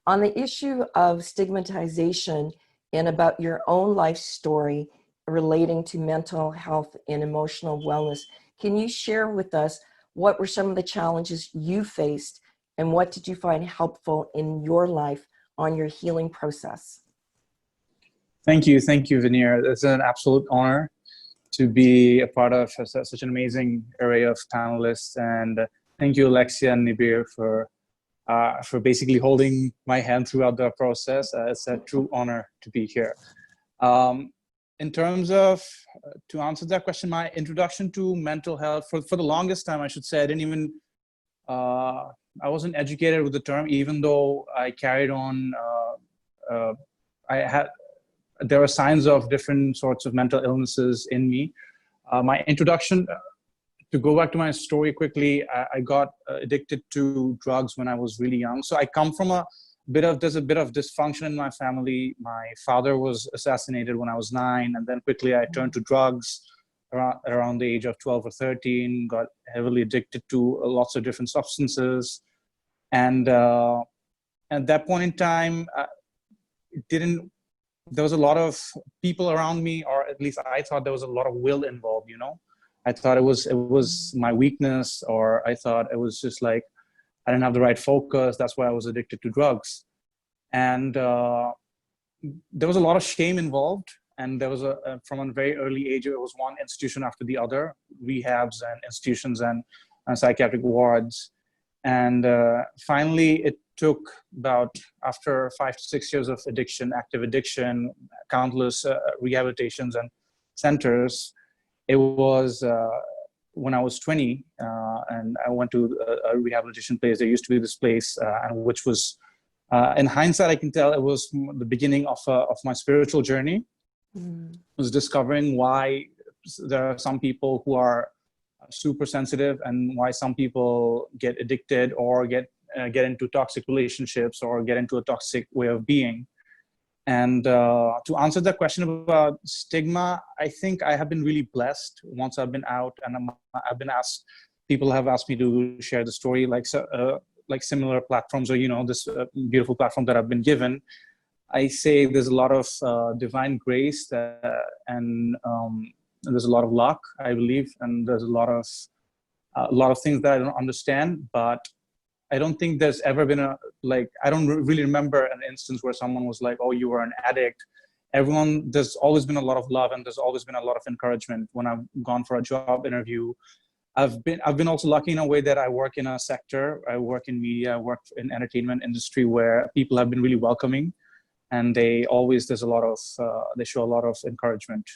On the issue of stigmatization and about your own life story relating to mental health and emotional wellness, can you share with us what were some of the challenges you faced and what did you find helpful in your life on your healing process? Thank you, Venier. It's an absolute honor to be a part of such an amazing array of panelists, and thank you, Alexia and Nibir, for basically holding my hand throughout the process. It's a true honor to be here. In terms of, to answer that question, my introduction to mental health, for the longest time, I should say, I didn't even, I wasn't educated with the term, even though I carried on, there were signs of different sorts of mental illnesses in me. My introduction, to go back to my story quickly, I got addicted to drugs when I was really young. So I come from there's a bit of dysfunction in my family. My father was assassinated when I was 9, and then quickly I turned to drugs around the age of 12 or 13, got heavily addicted to lots of different substances. And at that point in time, there was a lot of people around me, or at least I thought there was a lot of will involved, you know? I thought it was my weakness, or I thought it was just like, I didn't have the right focus. That's why I was addicted to drugs. And there was a lot of shame involved. And there was from a very early age, it was one institution after the other, rehabs and institutions and psychiatric wards. And finally, it took about, after 5 to 6 years of addiction, active addiction, countless rehabilitations and centers, it was when I was 20, and I went to a rehabilitation place. There used to be this place, and which was, in hindsight, I can tell it was the beginning of my spiritual journey. I was discovering why there are some people who are super sensitive, and why some people get addicted or get into toxic relationships or get into a toxic way of being. And to answer that question about stigma, I think I have been really blessed once I've been out, and I've been asked, people have asked me to share the story, like similar platforms, or, you know, this beautiful platform that I've been given. I say there's a lot of divine grace and there's a lot of luck, I believe, and there's a lot of things that I don't understand, but I don't think there's ever been I don't really remember an instance where someone was like, oh, you were an addict. There's always been a lot of love, and there's always been a lot of encouragement when I've gone for a job interview. I've been also lucky in a way that I work in a sector, I work in media, I work in entertainment industry, where people have been really welcoming, and they show a lot of encouragement.